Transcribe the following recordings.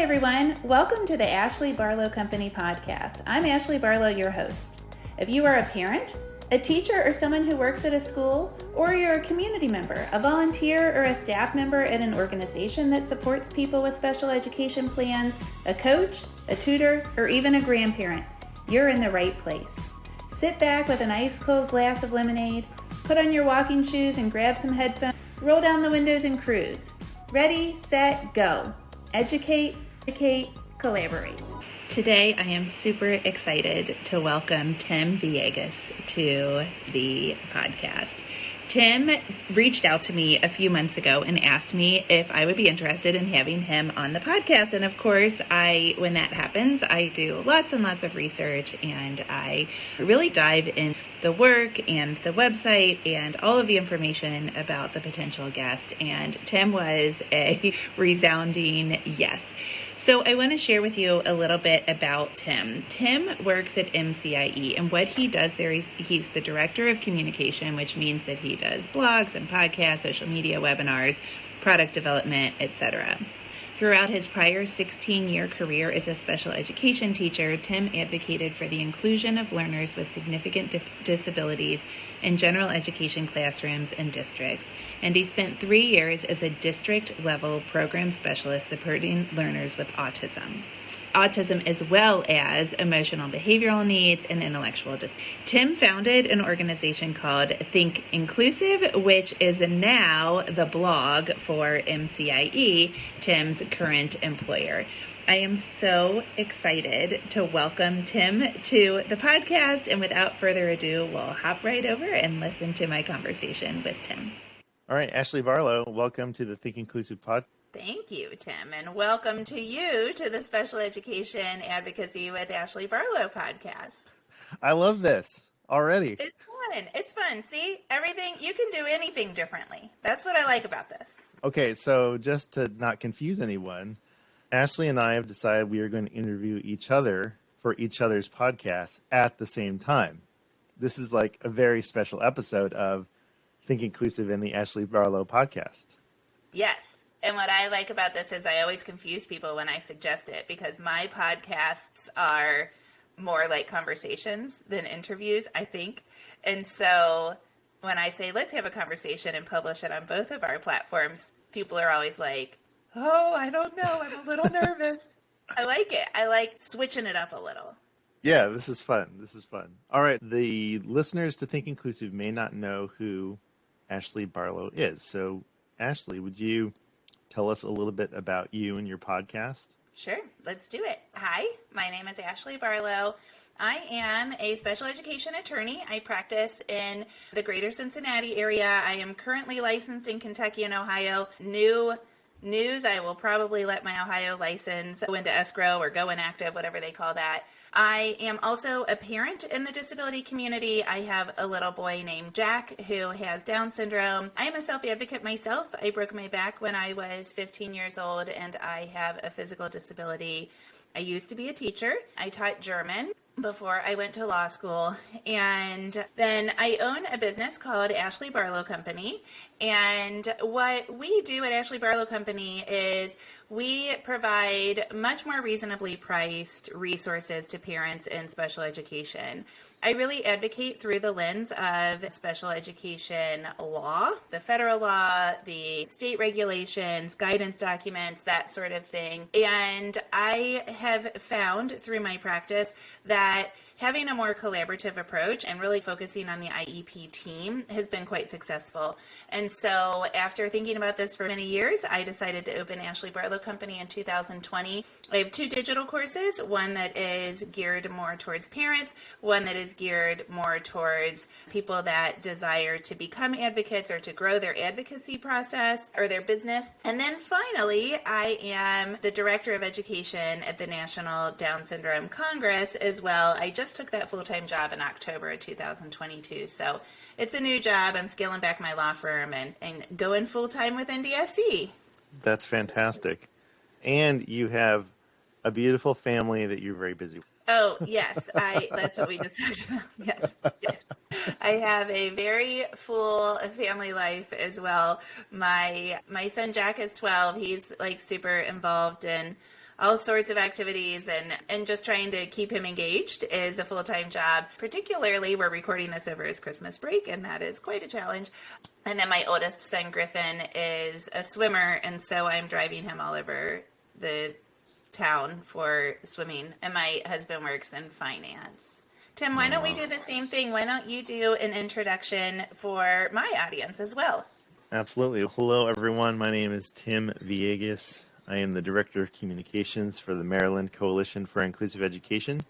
everyone. Welcome to the Ashley Barlow Company podcast. I'm Ashley Barlow, your host. If you are a parent, a teacher, or someone who works at a school, or you're a community member, a volunteer, or a staff member at an organization that supports people with special education plans, a coach, a tutor, or even a grandparent, you're in the right place. Sit back with an ice cold glass of lemonade, put on your walking shoes and grab some headphones, roll down the windows and cruise. Ready, set, go. Educate, collaborate. Today, I am super excited to welcome Tim Villegas to the podcast. Tim reached out to me a few months ago and asked me if I would be interested in having him on the podcast. And of course, when that happens, I do lots and lots of research and I really dive in the work and the website and all of the information about the potential guest. And Tim was a resounding yes. So I want to share with you a little bit about Tim. Tim works at MCIE, and what he does there is he's the director of communication, which means that he does blogs and podcasts, social media, webinars, product development, etc. Throughout his prior 16-year career as a special education teacher, Tim advocated for the inclusion of learners with significant disabilities in general education classrooms and districts, and he spent 3 years as a district-level program specialist supporting learners with autism as well as emotional behavioral needs and intellectual disabilities. Tim founded an organization called Think Inclusive, which is now the blog for MCIE, Tim's current employer. I am so excited to welcome Tim to the podcast, and without further ado, we'll hop right over and listen to my conversation with Tim. All right, Ashley Barlow, welcome to the Think Inclusive podcast. Thank you, Tim, and welcome to you to the Special Education Advocacy with Ashley Barlow podcast. I love this already. It's fun. See, everything, you can do anything differently. That's what I like about this. Okay, so just to not confuse anyone, Ashley and I have decided we are going to interview each other for each other's podcasts at the same time. This is like a very special episode of Think Inclusive and the Ashley Barlow podcast. Yes. And what I like about this is I always confuse people when I suggest it because my podcasts are more like conversations than interviews, I think. And so when I say, let's have a conversation and publish it on both of our platforms, people are always like, oh, I don't know. I'm a little nervous. I like it. I like switching it up a little. Yeah, this is fun. All right. The listeners to Think Inclusive may not know who Ashley Barlow is. So, Ashley, would you tell us a little bit about you and your podcast? Sure, let's do it. Hi, my name is Ashley Barlow. I am a special education attorney. I practice in the greater Cincinnati area. I am currently licensed in Kentucky and Ohio. New news, I will probably let my Ohio license go into escrow or go inactive, whatever they call that. I am also a parent in the disability community. I have a little boy named Jack who has Down syndrome. I am a self-advocate myself. I broke my back when I was 15 years old and I have a physical disability. I used to be a teacher. I taught German before I went to law school. And then I own a business called Ashley Barlow Company. And what we do at Ashley Barlow Company is we provide much more reasonably priced resources to parents in special education. I really advocate through the lens of special education law, the federal law, the state regulations, guidance documents, that sort of thing. And I have found through my practice that having a more collaborative approach and really focusing on the IEP team has been quite successful. And so after thinking about this for many years, I decided to open Ashley Barlow Company in 2020. I have 2 digital courses, one that is geared more towards parents, one that is geared more towards people that desire to become advocates or to grow their advocacy process or their business. And then finally, I am the Director of Education at the National Down Syndrome Congress as well. I just took that full-time job in October of 2022. So it's a new job. I'm scaling back my law firm and going full-time with NDSC. That's fantastic. And you have a beautiful family that you're very busy with. Oh, yes. That's what we just talked about. Yes. I have a very full family life as well. My son Jack is 12. He's like super involved in all sorts of activities, and just trying to keep him engaged is a full-time job. Particularly, we're recording this over his Christmas break, and that is quite a challenge. And then my oldest son, Griffin, is a swimmer, and so I'm driving him all over the town for swimming, and my husband works in finance. Tim, why don't we do the same thing? Why don't you do an introduction for my audience as well? Absolutely. Hello, everyone. My name is Tim Villegas. I am the Director of Communications for the Maryland Coalition for Inclusive Education,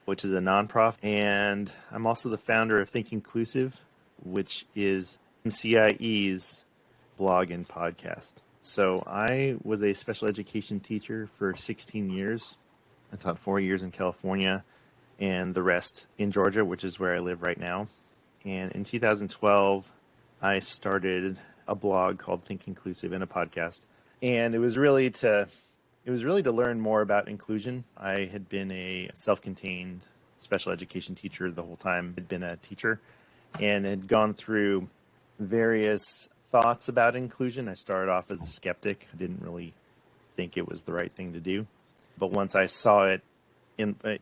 which is a nonprofit. And I'm also the founder of Think Inclusive, which is MCIE's blog and podcast. So I was a special education teacher for 16 years. I taught 4 years in California and the rest in Georgia, which is where I live right now. And in 2012, I started a blog called Think Inclusive and a podcast. And it was really to learn more about inclusion. I had been a self-contained special education teacher the whole time. I'd been a teacher and had gone through various thoughts about inclusion. I started off as a skeptic. I didn't really think it was the right thing to do. But once I saw it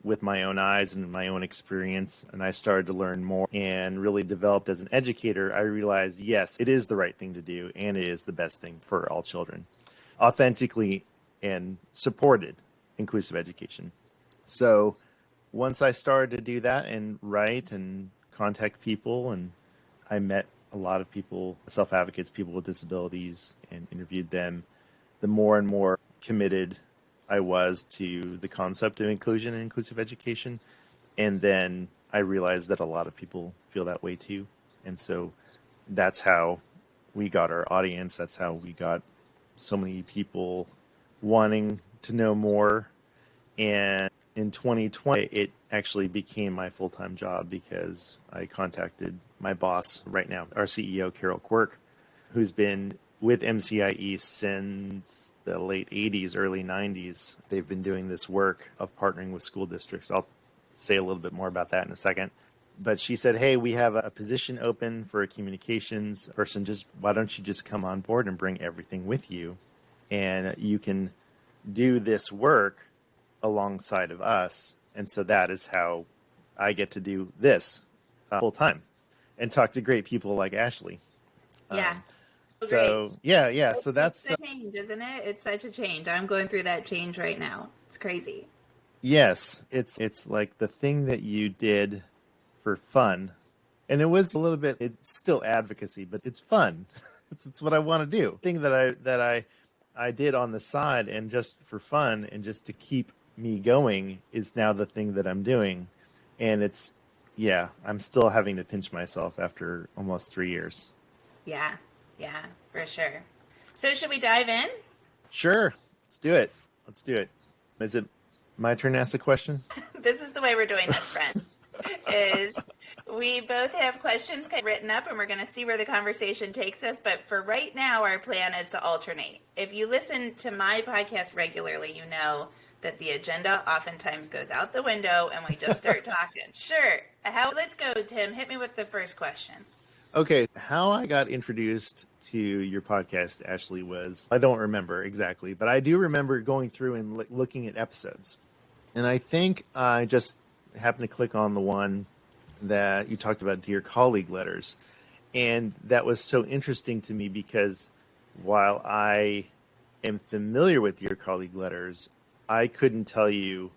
with my own eyes and my own experience, and I started to learn more and really developed as an educator, I realized, yes, it is the right thing to do, and it is the best thing for all children. Authentically and supported inclusive education. So once I started to do that and write and contact people, and I met a lot of people, self-advocates, people with disabilities, and interviewed them, the more and more committed I was to the concept of inclusion and inclusive education. And then I realized that a lot of people feel that way too. And so that's how we got our audience. That's how we got so many people wanting to know more. And in 2020, it actually became my full-time job because I contacted my boss right now, our CEO, Carol Quirk, who's been with MCIE since the late 80s, early 90s. They've been doing this work of partnering with school districts. I'll say a little bit more about that in a second. But she said, hey, we have a position open for a communications person. Why don't you just come on board and bring everything with you? And you can do this work alongside of us. And so that is how I get to do this full time and talk to great people like Ashley. Yeah. So yeah. So that's a change, isn't it? It's such a change. I'm going through that change right now. It's crazy. Yes, it's like the thing that you did for fun, and it was a little bit. It's still advocacy, but it's fun. It's what I want to do. Thing that I did on the side and just for fun and just to keep me going is now the thing that I'm doing, and I'm still having to pinch myself after almost 3 years. Yeah, for sure. So should we dive in? Sure. Let's do it. Is it my turn to ask a question? This is the way we're doing this, friends, is we both have questions written up, and we're going to see where the conversation takes us. But for right now, our plan is to alternate. If you listen to my podcast regularly, you know that the agenda oftentimes goes out the window and we just start talking. Sure. Let's go, Tim. Hit me with the first question. Okay, how I got introduced to your podcast, Ashley, was, I don't remember exactly, but I do remember going through and looking at episodes. And I think I just happened to click on the one that you talked about, Dear Colleague letters. And that was so interesting to me because while I am familiar with Dear Colleague letters, I couldn't tell you,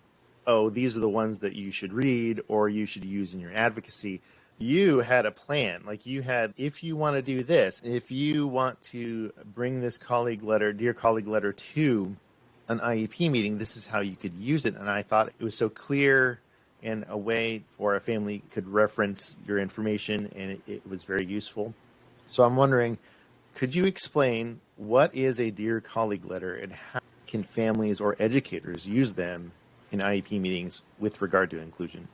oh, these are the ones that you should read or you should use in your advocacy. You had a plan. Like you had, if you want to do this, if you want to bring this Dear Colleague letter to an IEP meeting, this is how you could use it. And I thought it was so clear and a way for a family could reference your information, and it was very useful. So I'm wondering, could you explain what is a Dear Colleague letter and how can families or educators use them in IEP meetings with regard to inclusion?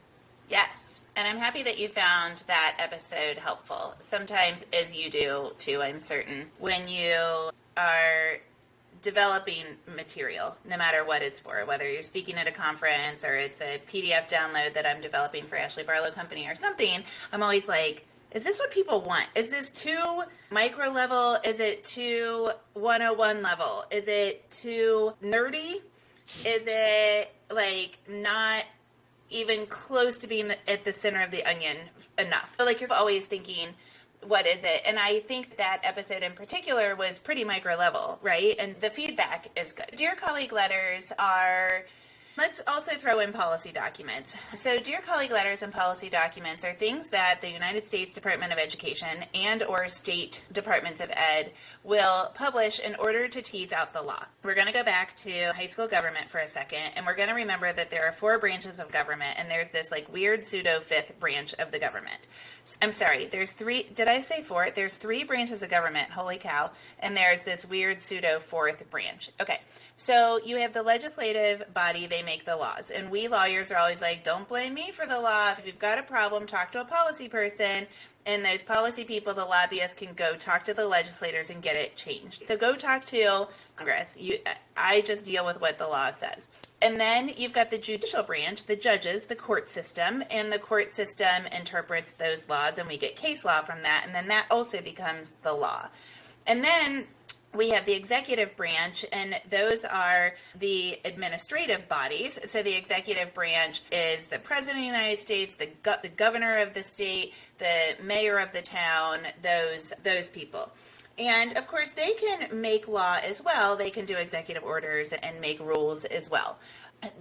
Yes, and I'm happy that you found that episode helpful. Sometimes, as you do too, I'm certain, when you are developing material, no matter what it's for, whether you're speaking at a conference or it's a PDF download that I'm developing for Ashley Barlow Company or something, I'm always like, is this what people want? Is this too micro level? Is it too 101 level? Is it too nerdy? Is it like not even close to being at the center of the onion enough? Like you're always thinking, what is it? And I think that episode in particular was pretty micro level, right? And the feedback is good. Dear colleague letters are, let's also throw in policy documents. So dear colleague letters and policy documents are things that the United States Department of Education and or state departments of ed will publish in order to tease out the law. We're going to go back to high school government for a second, and we're going to remember that there are 4 branches of government, and there's this like weird pseudo 5th branch of the government. I'm sorry, there's 3, did I say 4? There's 3 branches of government, holy cow, and there's this weird pseudo 4th branch. Okay, so you have the legislative body, they make the laws, and we lawyers are always like, don't blame me for the law. If you've got a problem, talk to a policy person, and those policy people, the lobbyists, can go talk to the legislators and get it changed. So go talk to Congress. I just deal with what the law says. And then you've got the judicial branch, the judges, the court system, and the court system interprets those laws, and we get case law from that, and then that also becomes the law. And then we have the executive branch, and those are the administrative bodies. So the executive branch is the president of the United States, the governor of the state, the mayor of the town, those people. And of course, they can make law as well. They can do executive orders and make rules as well.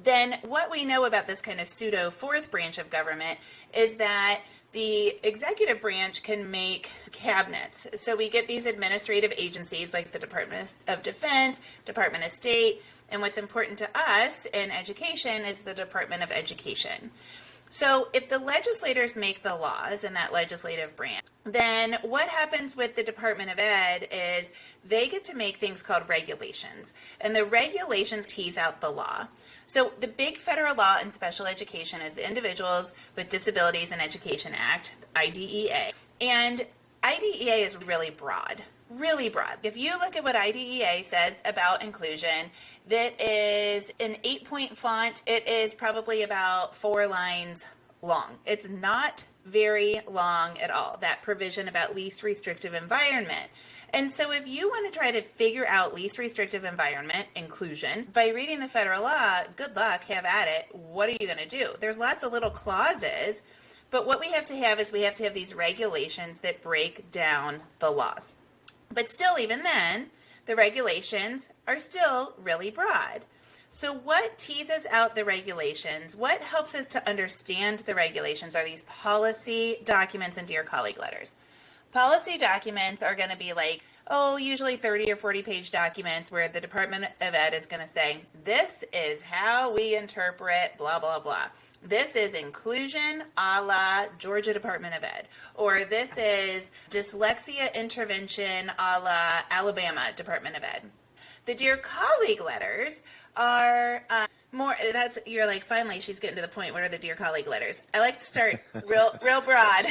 Then what we know about this kind of pseudo 4th branch of government is that the executive branch can make cabinets. So we get these administrative agencies like the Department of Defense, Department of State, and what's important to us in education is the Department of Education. So if the legislators make the laws in that legislative branch, then what happens with the Department of Ed is they get to make things called regulations, and the regulations tease out the law. So the big federal law in special education is the Individuals with Disabilities in Education Act, IDEA. And IDEA is really broad. Really broad. If you look at what IDEA says about inclusion, that is an 8-point font. It is probably about 4 lines long. It's not very long at all, that provision about least restrictive environment. And so if you want to try to figure out least restrictive environment inclusion by reading the federal law, good luck, have at it. What are you going to do? There's lots of little clauses, but what we have to have is we have to have these regulations that break down the laws. But still, even then, the regulations are still really broad. So what teases out the regulations, what helps us to understand the regulations are these policy documents and dear colleague letters. Policy documents are going to be like, usually 30 or 40 page documents where the Department of Ed is going to say, this is how we interpret blah, blah, blah. This is inclusion a la Georgia Department of Ed. Or this is dyslexia intervention a la Alabama Department of Ed. The dear colleague letters are more, you're like, finally, she's getting to the point. What are the dear colleague letters? I like to start real broad.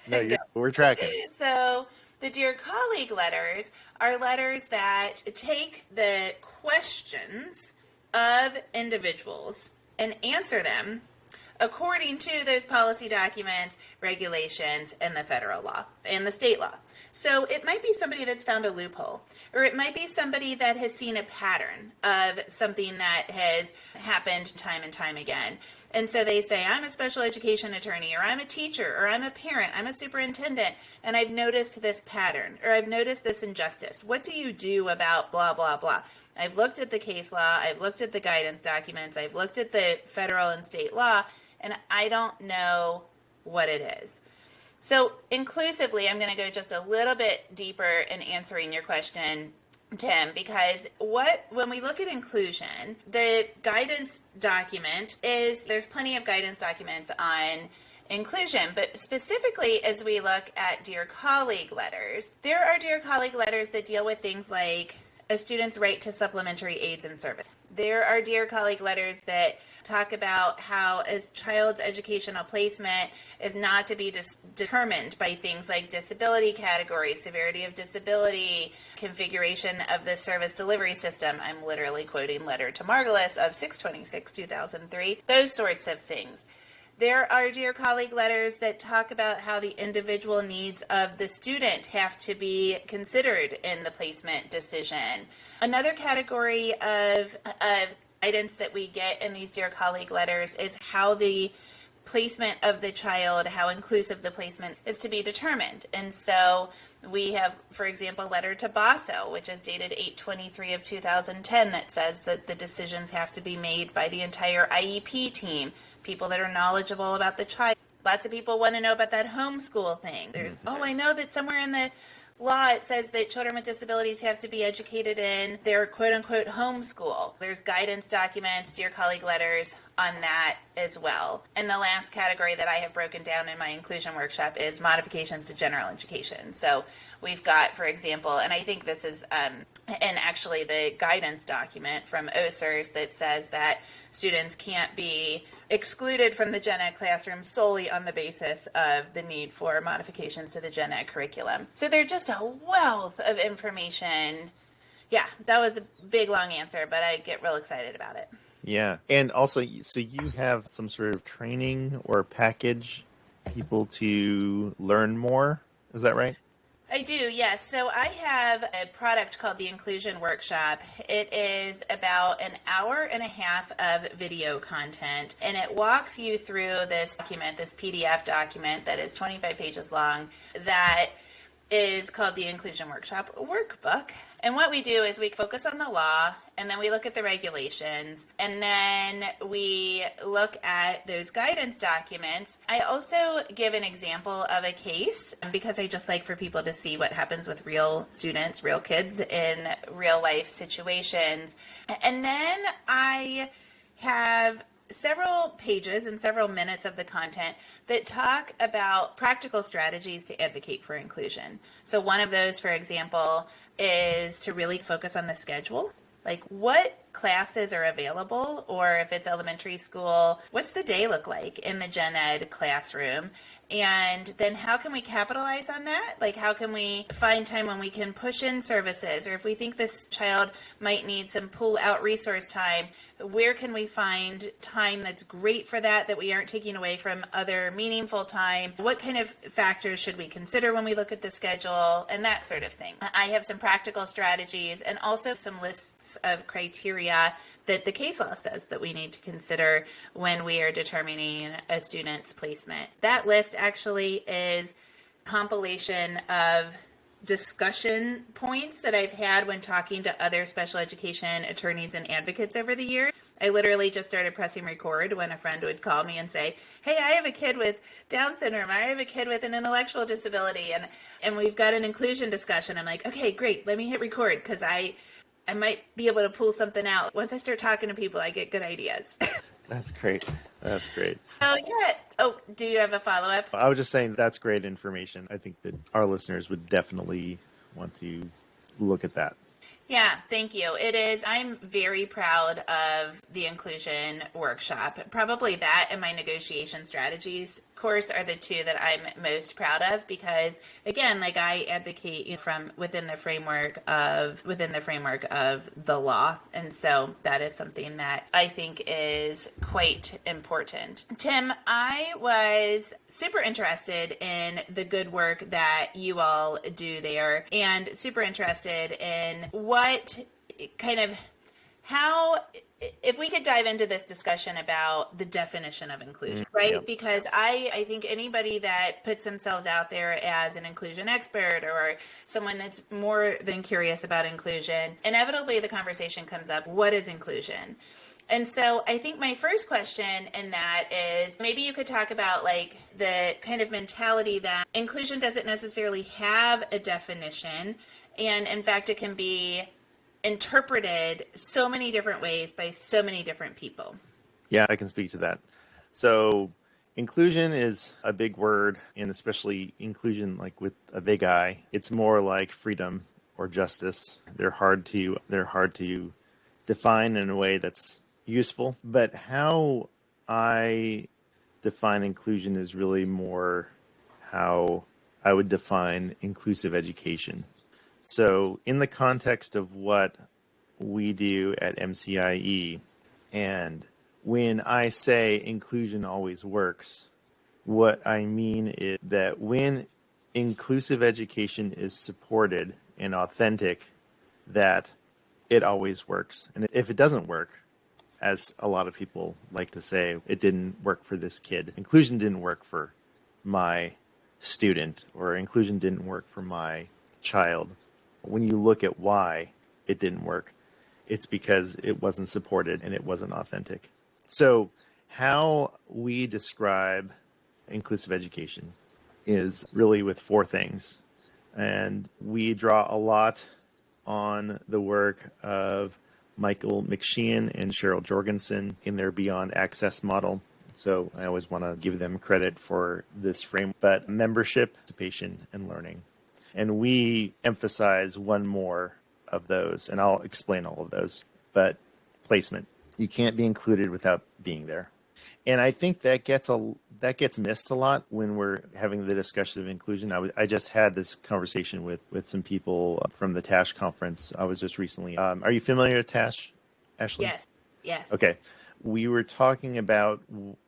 No, we're tracking. So the dear colleague letters are letters that take the questions of individuals and answer them according to those policy documents, regulations, and the federal law and the state law. So it might be somebody that's found a loophole, or it might be somebody that has seen a pattern of something that has happened time and time again. And so they say, I'm a special education attorney, or I'm a teacher, or I'm a parent, I'm a superintendent, and I've noticed this pattern, or I've noticed this injustice. What do you do about blah, blah, blah? I've looked at the case law, I've looked at the guidance documents, I've looked at the federal and state law, and I don't know what it is. So inclusively, I'm going to go just a little bit deeper in answering your question, Tim, because when we look at inclusion, the guidance document there's plenty of guidance documents on inclusion, but specifically as we look at dear colleague letters, there are dear colleague letters that deal with things like a student's right to supplementary aids and service. There are dear colleague letters that talk about how a child's educational placement is not to be determined by things like disability categories, severity of disability, configuration of the service delivery system. I'm literally quoting letter to Margulis of 6/26/2003, those sorts of things. There are dear colleague letters that talk about how the individual needs of the student have to be considered in the placement decision. Another category of guidance that we get in these Dear Colleague letters is how the placement of the child, how inclusive the placement is to be determined. And so we have, for example, a letter to Basso, which is dated 8/23 of 2010, that says that the decisions have to be made by the entire IEP team, people that are knowledgeable about the child. Lots of people want to know about that homeschool thing. I know that somewhere in the law it says that children with disabilities have to be educated in their quote-unquote homeschool. There's guidance documents, Dear Colleague letters on that as well. And the last category that I have broken down in my inclusion workshop is modifications to general education. So we've got, for example, and I think this is and actually the guidance document from OSERS that says that students can't be excluded from the gen ed classroom solely on the basis of the need for modifications to the gen ed curriculum. So they're just a wealth of information. Yeah, that was a big, long answer, but I get real excited about it. Yeah. And also, so you have some sort of training or package people to learn more. Is that right? I do, yes. So I have a product called the Inclusion Workshop. It is about an hour and a half of video content, and it walks you through this document, this PDF document that is 25 pages long, that is called the Inclusion Workshop Workbook. And what we do is we focus on the law, and then we look at the regulations, and then we look at those guidance documents. I also give an example of a case because I just like for people to see what happens with real students, real kids in real life situations. And then I have several pages and several minutes of the content that talk about practical strategies to advocate for inclusion. So one of those, for example, is to really focus on the schedule. Like what classes are available, or if it's elementary school, what's the day look like in the gen ed classroom? And then how can we capitalize on that? Like how can we find time when we can push in services, or if we think this child might need some pull out resource time, where can we find time that's great for that, that we aren't taking away from other meaningful time? What kind of factors should we consider when we look at the schedule, and that sort of thing. I have some practical strategies and also some lists of criteria that the case law says that we need to consider when we are determining a student's placement. That list actually is compilation of discussion points that I've had when talking to other special education attorneys and advocates over the years. I literally just started pressing record when a friend would call me and say, hey, I have a kid with Down syndrome, I have a kid with an intellectual disability, and we've got an inclusion discussion. I'm like, okay, great, let me hit record, because I might be able to pull something out. Once I start talking to people, I get good ideas. That's great. That's great. So yeah. Oh, do you have a follow-up? I was just saying that's great information. I think that our listeners would definitely want to look at that. Yeah, thank you. It is. I'm very proud of the inclusion workshop. Probably that and my negotiation strategies course are the two that I'm most proud of, because again, like I advocate from within the framework of the law. And so that is something that I think is quite important. Tim, I was super interested in the good work that you all do there, and super interested in what kind of how, if we could dive into this discussion about the definition of inclusion, right? Yep. Because I think anybody that puts themselves out there as an inclusion expert or someone that's more than curious about inclusion, inevitably the conversation comes up, what is inclusion? And so I think my first question in that is, maybe you could talk about like the kind of mentality that inclusion doesn't necessarily have a definition. And in fact, it can be interpreted so many different ways by so many different people. Yeah, I can speak to that. So inclusion is a big word, and especially inclusion like with a big I. It's more like freedom or justice. They're hard to define in a way that's useful. But how I define inclusion is really more how I would define inclusive education. So in the context of what we do at MCIE, and when I say inclusion always works, what I mean is that when inclusive education is supported and authentic, that it always works. And if it doesn't work, as a lot of people like to say, it didn't work for this kid. Inclusion didn't work for my student, or inclusion didn't work for my child. When you look at why it didn't work, it's because it wasn't supported and it wasn't authentic. So how we describe inclusive education is really with four things. And we draw a lot on the work of Michael McSheehan and Cheryl Jorgensen in their Beyond Access model. So I always want to give them credit for this frame, but membership, participation, and learning. And we emphasize one more of those, and I'll explain all of those, but placement. You can't be included without being there. And I think that gets missed a lot when we're having the discussion of inclusion. I just had this conversation with some people from the TASH conference. I was just recently. Are you familiar with TASH, Ashley? Yes. Yes. Okay. We were talking about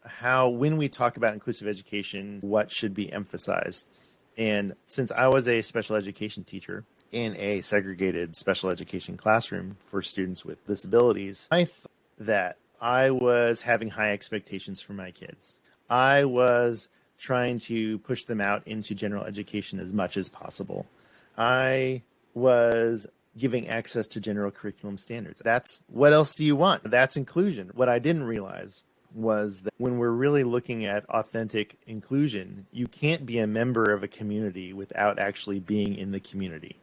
how, when we talk about inclusive education, what should be emphasized. And since I was a special education teacher in a segregated special education classroom for students with disabilities, I thought that I was having high expectations for my kids. I was trying to push them out into general education as much as possible. I was giving access to general curriculum standards. That's, what else do you want? That's inclusion. What I didn't realize was that when we're really looking at authentic inclusion, you can't be a member of a community without actually being in the community.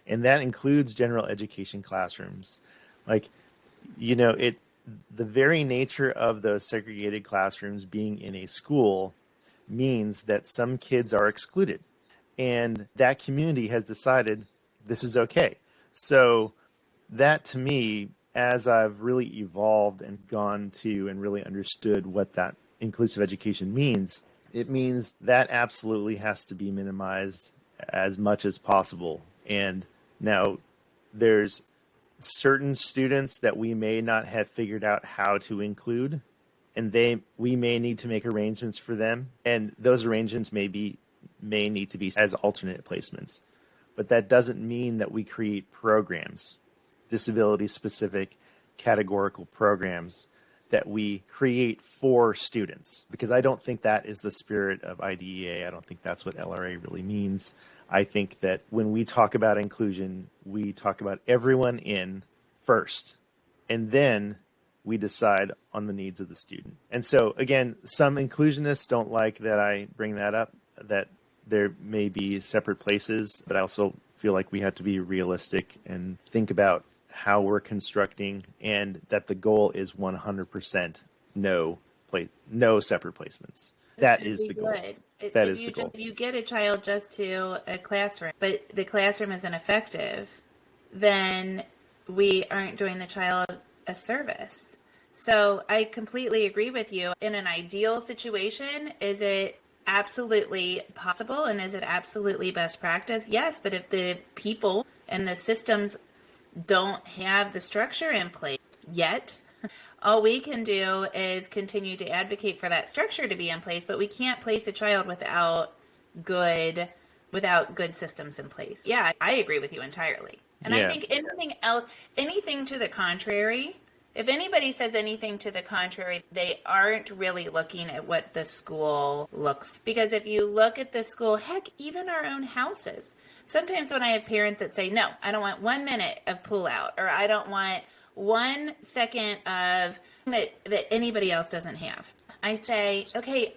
And that includes general education classrooms. Like, the very nature of those segregated classrooms being in a school means that some kids are excluded. And that community has decided this is okay. So that, to me, as I've really evolved and gone to and really understood what that inclusive education means, it means that absolutely has to be minimized as much as possible. And now there's certain students that we may not have figured out how to include, and we may need to make arrangements for them. And those arrangements may need to be as alternate placements. But that doesn't mean that we create programs, disability-specific categorical programs that we create for students, because I don't think that is the spirit of IDEA. I don't think that's what LRA really means. I think that when we talk about inclusion, we talk about everyone in first, and then we decide on the needs of the student. And so, again, some inclusionists don't like that I bring that up, that there may be separate places, but I also feel like we have to be realistic and think about how we're constructing, and that the goal is 100% no separate placements. That is the goal. That is the goal. If you get a child just to a classroom, but the classroom isn't effective, then we aren't doing the child a service. So I completely agree with you. In an ideal situation, is it absolutely possible, and is it absolutely best practice? Yes, but if the people and the systems don't have the structure in place yet, all we can do is continue to advocate for that structure to be in place, but we can't place a child without good systems in place. Yeah, I agree with you entirely. And I think anything to the contrary, if anybody says anything to the contrary, they aren't really looking at what the school looks. Because if you look at the school, heck, even our own houses. Sometimes when I have parents that say, no, I don't want 1 minute of pull out, or I don't want 1 second of that anybody else doesn't have, I say, okay,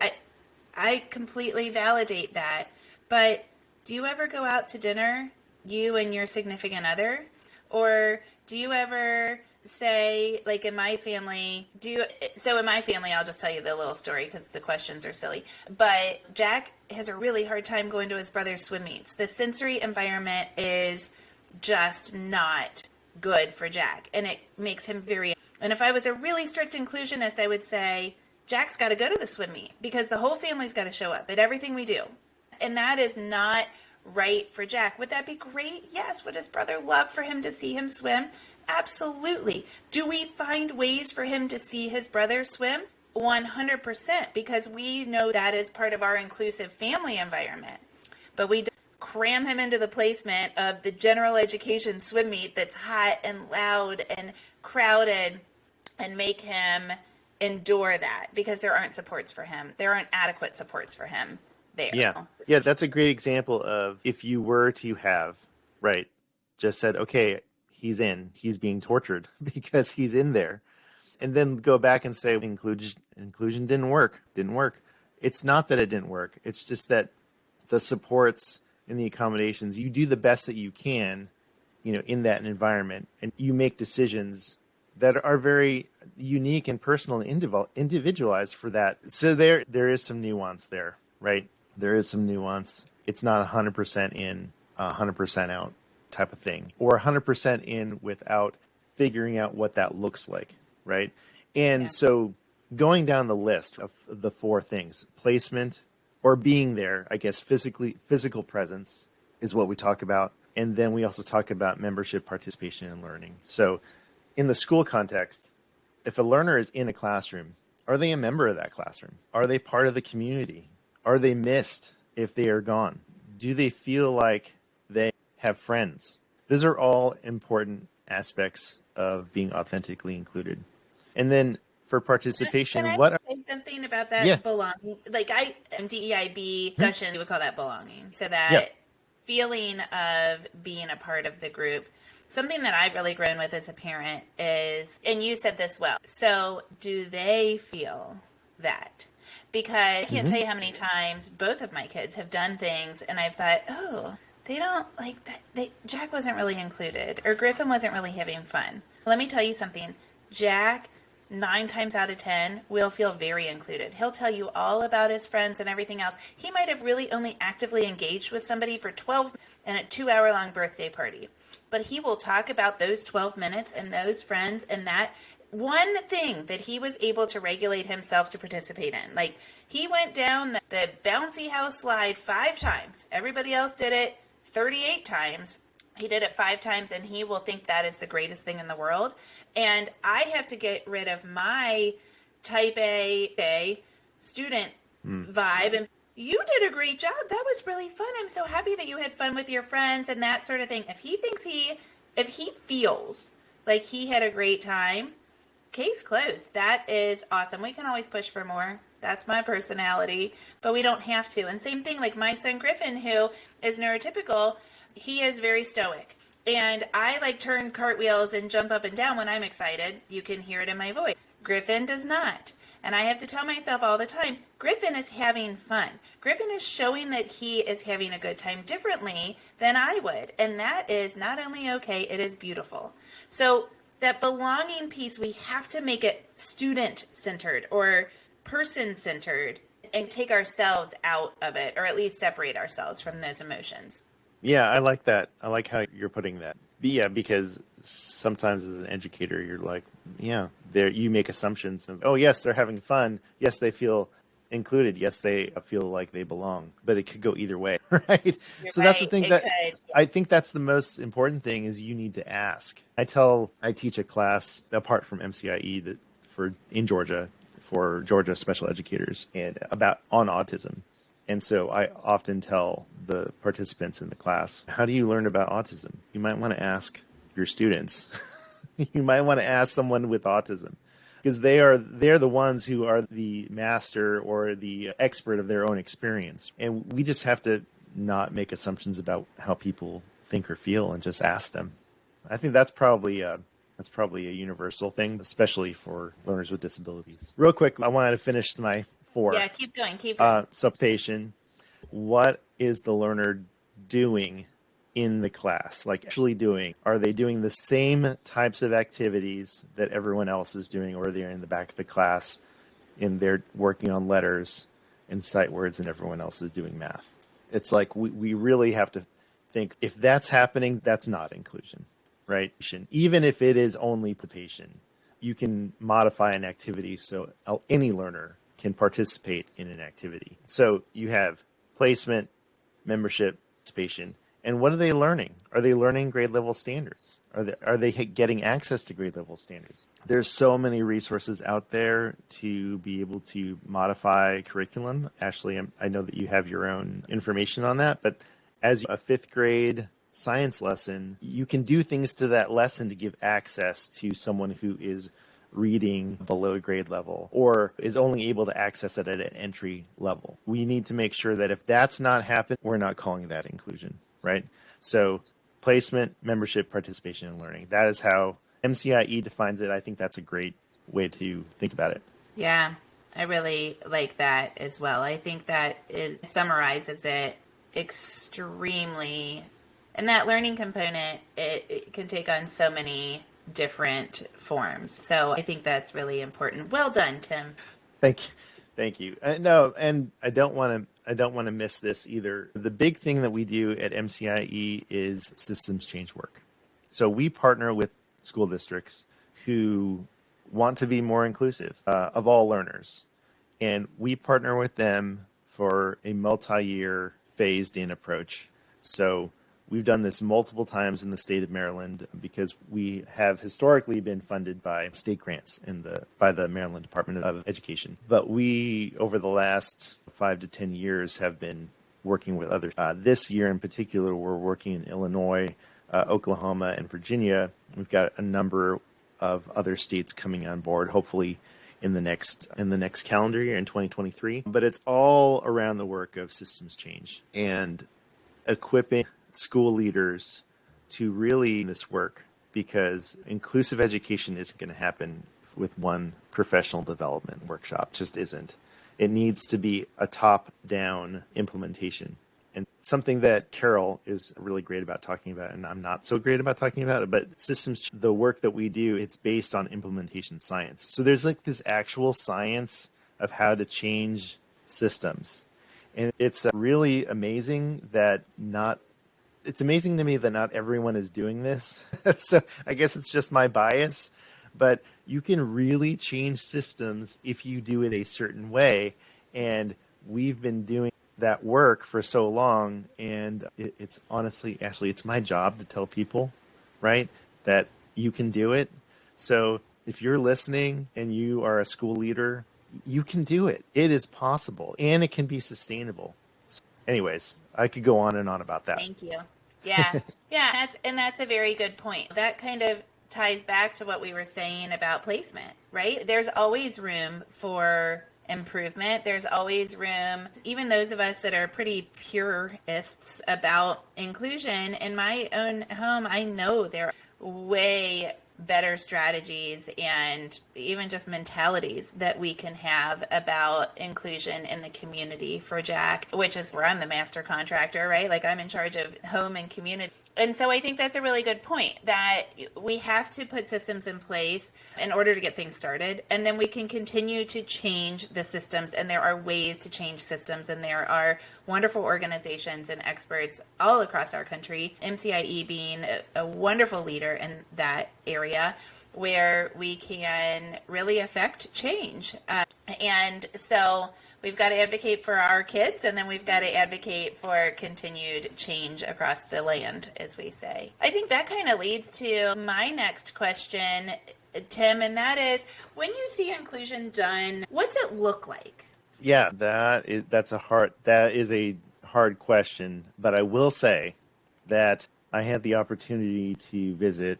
I completely validate that. But do you ever go out to dinner, you and your significant other? Or do you ever say, like in my family, I'll just tell you the little story because the questions are silly. But Jack has a really hard time going to his brother's swim meets. The sensory environment is just not good for Jack, and it makes him and if I was a really strict inclusionist, I would say, Jack's got to go to the swim meet because the whole family's got to show up at everything we do. And that is not right for Jack. Would that be great? Yes. Would his brother love for him to see him swim? Absolutely. Do we find ways for him to see his brother swim? 100%, because we know that is part of our inclusive family environment. But we don't cram him into the placement of the general education swim meet that's hot and loud and crowded and make him endure that because there aren't supports for him. There aren't adequate supports for him there. Yeah. Yeah, that's a great example of if you were to have, right, just said, okay, he's being tortured because he's in there. And then go back and say inclusion didn't work. It's not that it didn't work. It's just that the supports and the accommodations, you do the best that you can, in that environment, and you make decisions that are very unique and personal and individualized for that. So there is some nuance there, right? There is some nuance. It's not 100% in, 100% out type of thing, or 100% in without figuring out what that looks like, right? And so going down the list of the four things, placement or being there, I guess physical presence is what we talk about. And then we also talk about membership, participation, and learning. So in the school context, if a learner is in a classroom, are they a member of that classroom? Are they part of the community? Are they missed if they are gone? Do they feel like they have friends? These are all important aspects of being authentically included. And then for participation, Can I say something about that belonging? Like DEIB discussion, we would call that belonging. So that feeling of being a part of the group. Something that I've really grown with as a parent is, and you said this well, so do they feel that? Because I can't tell you how many times both of my kids have done things and I've thought, oh, they don't like that. Jack wasn't really included, or Griffin wasn't really having fun. Let me tell you something. Jack, 9 times out of 10, will feel very included. He'll tell you all about his friends and everything else. He might have really only actively engaged with somebody for 12 and a 2-hour-long birthday party. But he will talk about those 12 minutes and those friends and that one thing that he was able to regulate himself to participate in. Like, he went down the bouncy house slide 5 times. Everybody else did it 38 times. He did it 5 times, and he will think that is the greatest thing in the world. And I have to get rid of my type A student vibe. And you did a great job. That was really fun. I'm so happy that you had fun with your friends and that sort of thing. If he feels like he had a great time, case closed. That is awesome. We can always push for more. That's my personality, but we don't have to. And same thing, like my son Griffin, who is neurotypical, he is very stoic. And I turn cartwheels and jump up and down when I'm excited. You can hear it in my voice. Griffin does not. And I have to tell myself all the time, Griffin is having fun. Griffin is showing that he is having a good time differently than I would. And that is not only okay, it is beautiful. So that belonging piece, we have to make it student-centered or person-centered and take ourselves out of it, or at least separate ourselves from those emotions. Yeah, I like that. I like how you're putting that. Yeah, because sometimes as an educator, you're like, you make assumptions of, oh, yes, they're having fun. Yes, they feel included. Yes, they feel like they belong. But it could go either way, right? So that's the thing I think that's the most important thing is you need to ask. I teach a class apart from MCIE in Georgia for Georgia special educators and on autism. And so I often tell the participants in the class, how do you learn about autism? You might want to ask your students. You might want to ask someone with autism because they're the ones who are the master or the expert of their own experience. And we just have to not make assumptions about how people think or feel and just ask them. I think that's probably a universal thing, especially for learners with disabilities. Real quick, I wanted to finish my 4. Yeah, keep going. Participation. What is the learner doing in the class? Like actually doing? Are they doing the same types of activities that everyone else is doing, or they're in the back of the class and they're working on letters and sight words and everyone else is doing math? It's like we really have to think if that's happening, that's not inclusion, right? Even if it is only participation, you can modify an activity so any learner can participate in an activity. So you have placement, membership, participation, and what are they learning? Are they learning grade level standards? Are they getting access to grade level standards? There's so many resources out there to be able to modify curriculum. Ashley, I know that you have your own information on that, but as a 5th grade science lesson, you can do things to that lesson to give access to someone who is reading below grade level or is only able to access it at an entry level. We need to make sure that if that's not happening, we're not calling that inclusion, right? So placement, membership, participation, and learning. That is how MCIE defines it. I think that's a great way to think about it. Yeah, I really like that as well. I think that it summarizes it extremely. And that learning component, it can take on so many different forms. So I think that's really important. Well done, Tim. Thank you. No, and I don't want to miss this either. The big thing that we do at MCIE is systems change work. So we partner with school districts who want to be more inclusive of all learners, and we partner with them for a multi-year phased-in approach. So we've done this multiple times in the state of Maryland because we have historically been funded by state grants by the Maryland Department of Education. But we, over the last 5 to 10 years, have been working with others. This year in particular, we're working in Illinois, Oklahoma, and Virginia. We've got a number of other states coming on board, hopefully in the next calendar year in 2023. But it's all around the work of systems change and equipping school leaders to really this work, because inclusive education isn't going to happen with one professional development workshop. It just isn't. It needs to be a top-down implementation. And something that Carol is really great about talking about, and I'm not so great about talking about it, but systems, the work that we do, it's based on implementation science. So there's like this actual science of how to change systems. And it's really amazing that it's amazing to me that not everyone is doing this. So I guess it's just my bias, but you can really change systems if you do it a certain way. And we've been doing that work for so long. And it's honestly, Ashley, it's my job to tell people, right, that you can do it. So if you're listening and you are a school leader, you can do it. It is possible and it can be sustainable. Anyways, I could go on and on about that. Thank you. Yeah. Yeah. That's a very good point. That kind of ties back to what we were saying about placement, right? There's always room for improvement. There's always room, even those of us that are pretty purists about inclusion. In my own home, I know there are way better strategies and even just mentalities that we can have about inclusion in the community for Jack, which is where I'm the master contractor, right? Like I'm in charge of home and community. And so I think that's a really good point, that we have to put systems in place in order to get things started. And then we can continue to change the systems. And there are ways to change systems. And there are wonderful organizations and experts all across our country, MCIE being a wonderful leader in that area, where we can really affect change. And so we've got to advocate for our kids, and then we've got to advocate for continued change across the land, as we say. I think that kind of leads to my next question, Tim, and that is, when you see inclusion done, what's it look like? Yeah, that is a hard question, but I will say that I had the opportunity to visit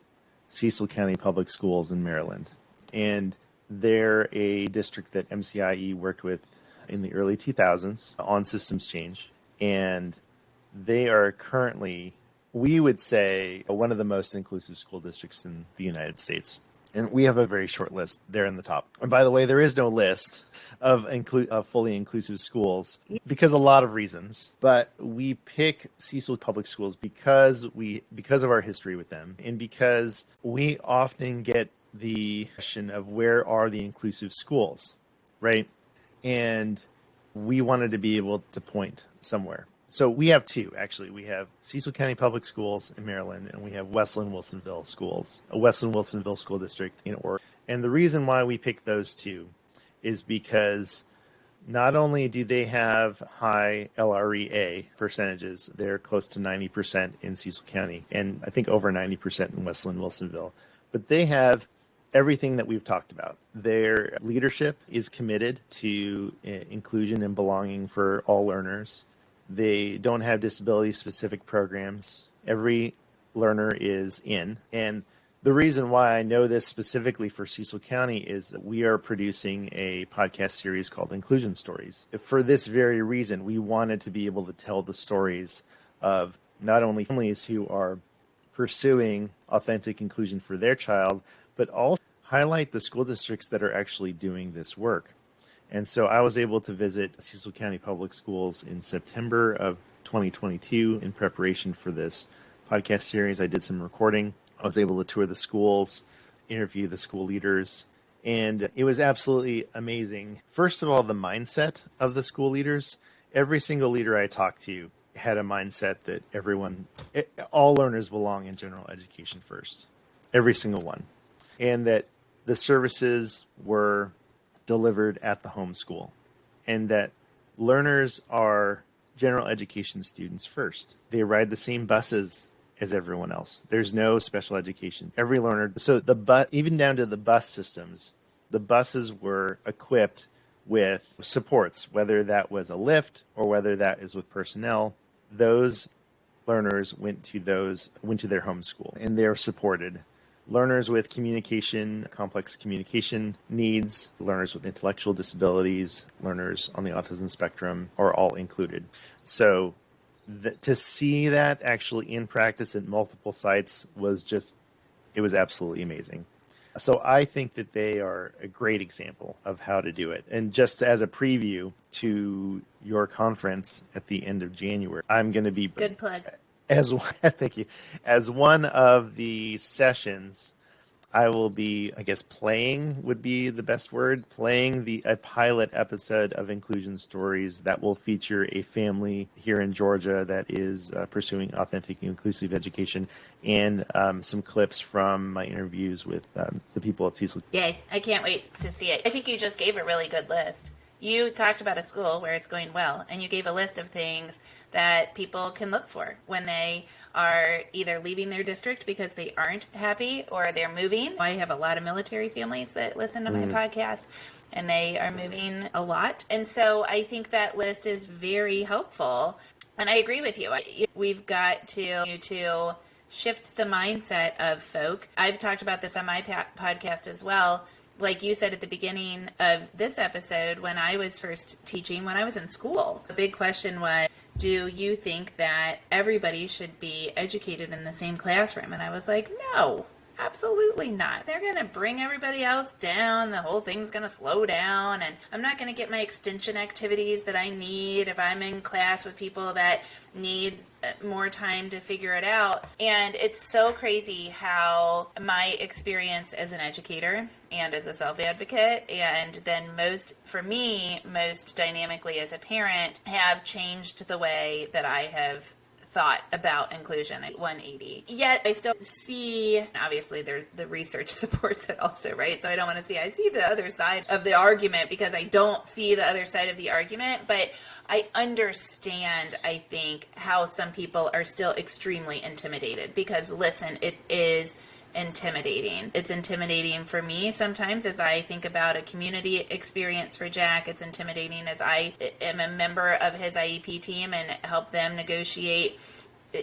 Cecil County Public Schools in Maryland, and they're a district that MCIE worked with in the early 2000s on systems change, and they are currently, we would say, one of the most inclusive school districts in the United States. And we have a very short list there in the top. And by the way, there is no list of fully inclusive schools because of a lot of reasons. But we pick Cecil Public Schools because of our history with them, and because we often get the question of where are the inclusive schools, right? And we wanted to be able to point somewhere. So we have two, actually. We have Cecil County Public Schools in Maryland, and we have Westland-Wilsonville Schools, a Westland-Wilsonville School District in Oregon. And the reason why we picked those two is because not only do they have high LREA percentages, they're close to 90% in Cecil County, and I think over 90% in Westland-Wilsonville, but they have everything that we've talked about. Their leadership is committed to inclusion and belonging for all learners. They don't have disability-specific programs. Every learner is in, and The reason why I know this specifically for Cecil County is that we are producing a podcast series called Inclusion Stories. For this very reason, we wanted to be able to tell the stories of not only families who are pursuing authentic inclusion for their child, but also highlight the school districts that are actually doing this work. And so I was able to visit Cecil County Public Schools in September of 2022 in preparation for this podcast series. I did some recording. I was able to tour the schools, interview the school leaders, and it was absolutely amazing. First of all, the mindset of the school leaders. Every single leader I talked to had a mindset that all learners belong in general education first. Every single one. And that the services were delivered at the home school, and that learners are general education students first. They ride the same buses as everyone else. There's no special education. Every learner, so even down to the bus systems, the buses were equipped with supports, whether that was a lift or whether that is with personnel. Those learners went to their home school, and they're supported. Learners with complex communication needs, learners with intellectual disabilities, learners on the autism spectrum are all included. So to see that actually in practice at multiple sites it was absolutely amazing. So I think that they are a great example of how to do it. And just as a preview to your conference at the end of January, I'm going to be Good plug. Thank you. As one of the sessions, I will be, I guess, playing would be the best word, playing a pilot episode of Inclusion Stories that will feature a family here in Georgia that is pursuing authentic and inclusive education, and some clips from my interviews with the people at Cecil. Yay, I can't wait to see it. I think you just gave a really good list. You talked about a school where it's going well, and you gave a list of things that people can look for when they are either leaving their district because they aren't happy or they're moving. I have a lot of military families that listen to my podcast, and they are moving a lot. And so I think that list is very helpful. And I agree with you. We've got to shift the mindset of folk. I've talked about this on my podcast as well. Like you said at the beginning of this episode, when I was first teaching, when I was in school, the big question was, do you think that everybody should be educated in the same classroom? And I was like, no, absolutely not. They're going to bring everybody else down. The whole thing's going to slow down. And I'm not going to get my extension activities that I need if I'm in class with people that need more time to figure it out. And it's so crazy how my experience as an educator and as a self-advocate, and then most dynamically as a parent, have changed the way that I have thought about inclusion at 180. Yet I still see, obviously the research supports it also, right? So I see the other side of the argument because I don't see the other side of the argument, but I understand, I think, how some people are still extremely intimidated because, listen, it is intimidating. It's intimidating for me sometimes as I think about a community experience for Jack. It's intimidating as I am a member of his IEP team and help them negotiate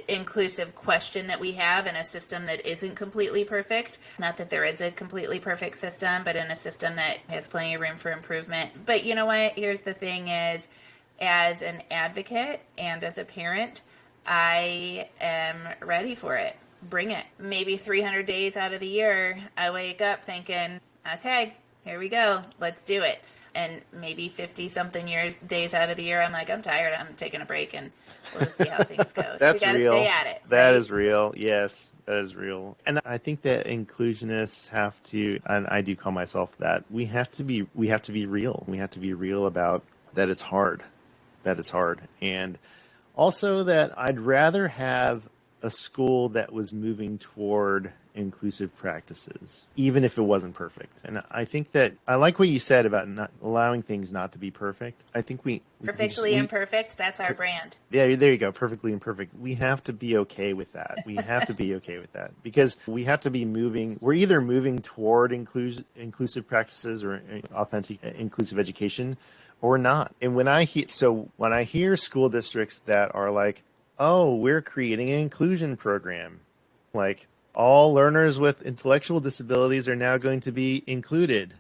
inclusive question that we have in a system that isn't completely perfect. Not that there is a completely perfect system, but in a system that has plenty of room for improvement. But you know what? Here's the thing is, as an advocate and as a parent, I am ready for it. Bring it. Maybe 300 days out of the year, I wake up thinking, okay, here we go. Let's do it. And maybe 50-something days out of the year, I'm like, I'm tired. I'm taking a break, and we'll just see how things go. That's we gotta real. Stay at it. That right? is real. Yes, that is real. And I think that inclusionists have to, and I do call myself that, we have to be real. We have to be real about that it's hard. And also that I'd rather have a school that was moving toward inclusive practices, even if it wasn't perfect. And I think that I like what you said about not allowing things not to be perfect. I think Perfectly imperfect, that's our brand. Yeah, there you go. Perfectly imperfect. We have to be okay with that. Because we have to be we're either moving toward inclusive practices or authentic inclusive education or not. And when I hear school districts that are like, oh, we're creating an inclusion program, like, All learners with intellectual disabilities are now going to be included.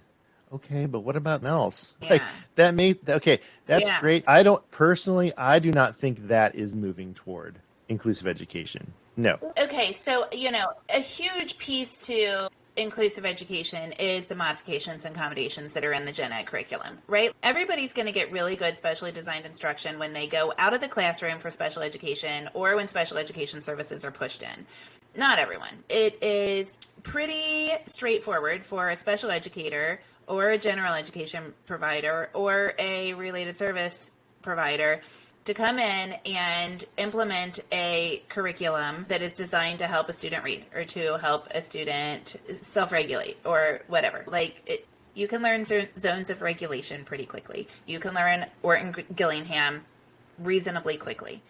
Okay, but what about else? Yeah. Like that's Yeah. great. I do not think that is moving toward inclusive education. No. Okay, so, a huge piece to inclusive education is the modifications and accommodations that are in the gen ed curriculum, right? Everybody's going to get really good specially designed instruction when they go out of the classroom for special education or when special education services are pushed in. Not everyone. It is pretty straightforward for a special educator or a general education provider or a related service provider to come in and implement a curriculum that is designed to help a student read or to help a student self-regulate or whatever. You can learn zones of regulation pretty quickly. You can learn Orton Gillingham reasonably quickly,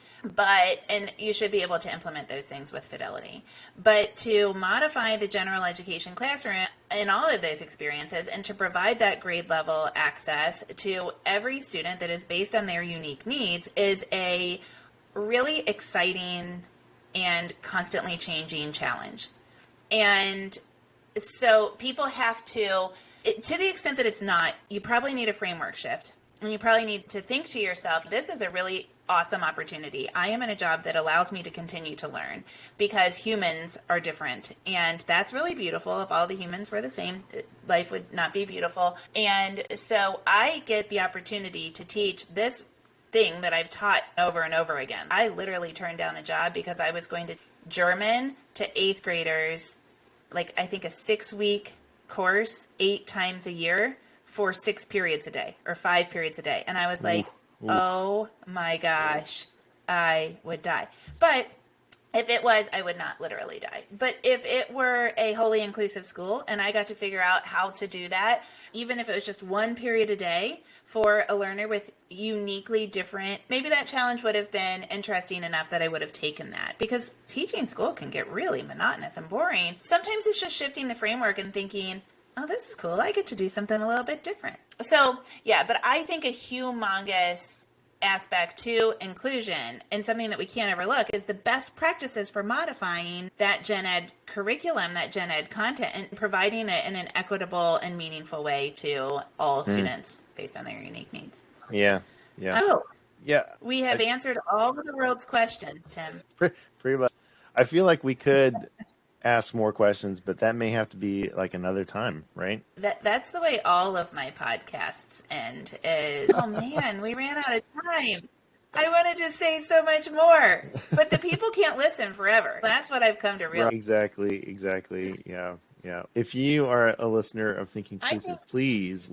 and you should be able to implement those things with fidelity. But to modify the general education classroom in all of those experiences and to provide that grade level access to every student that is based on their unique needs is a really exciting and constantly changing challenge. And so people have to the extent that it's not, you probably need a framework shift. And you probably need to think to yourself, this is a really awesome opportunity. I am in a job that allows me to continue to learn because humans are different. And that's really beautiful. If all the humans were the same, life would not be beautiful. And so I get the opportunity to teach this thing that I've taught over and over again. I literally turned down a job because I was going to German to 8th graders, I think a 6-week course 8 times a year for 6 periods a day or 5 periods a day. And I was like, oh my gosh, I would die. But if it was, I would not literally die. But if it were a wholly inclusive school and I got to figure out how to do that, even if it was just 1 period a day for a learner with uniquely different, maybe that challenge would have been interesting enough that I would have taken that. Because teaching school can get really monotonous and boring. Sometimes it's just shifting the framework and thinking, oh, this is cool. I get to do something a little bit different. So, yeah, but I think a humongous aspect to inclusion and something that we can't overlook is the best practices for modifying that gen ed curriculum, that gen ed content, and providing it in an equitable and meaningful way to all students based on their unique needs. Yeah. Oh, yeah. We have answered all of the world's questions, Tim. Pretty much. I feel like we could ask more questions, but that may have to be another time, right? That's the way all of my podcasts end is, oh man, we ran out of time. I wanted to say so much more, but the people can't listen forever. That's what I've come to realize. Exactly. Yeah. If you are a listener of Think Inclusive, please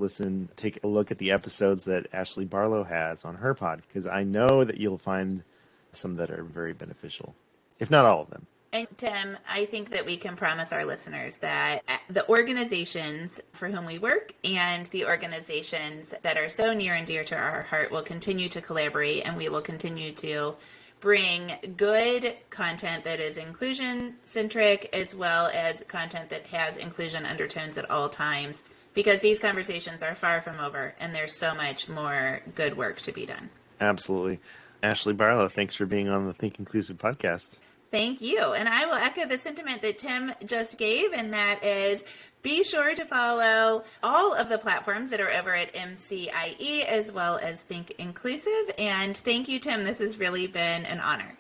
take a look at the episodes that Ashley Barlow has on her pod, because I know that you'll find some that are very beneficial, if not all of them. And Tim, I think that we can promise our listeners that the organizations for whom we work and the organizations that are so near and dear to our heart will continue to collaborate, and we will continue to bring good content that is inclusion-centric as well as content that has inclusion undertones at all times, because these conversations are far from over and there's so much more good work to be done. Absolutely. Ashley Barlow, thanks for being on the Think Inclusive podcast. Thank you. And I will echo the sentiment that Tim just gave, and that is be sure to follow all of the platforms that are over at MCIE as well as Think Inclusive. And thank you, Tim. This has really been an honor.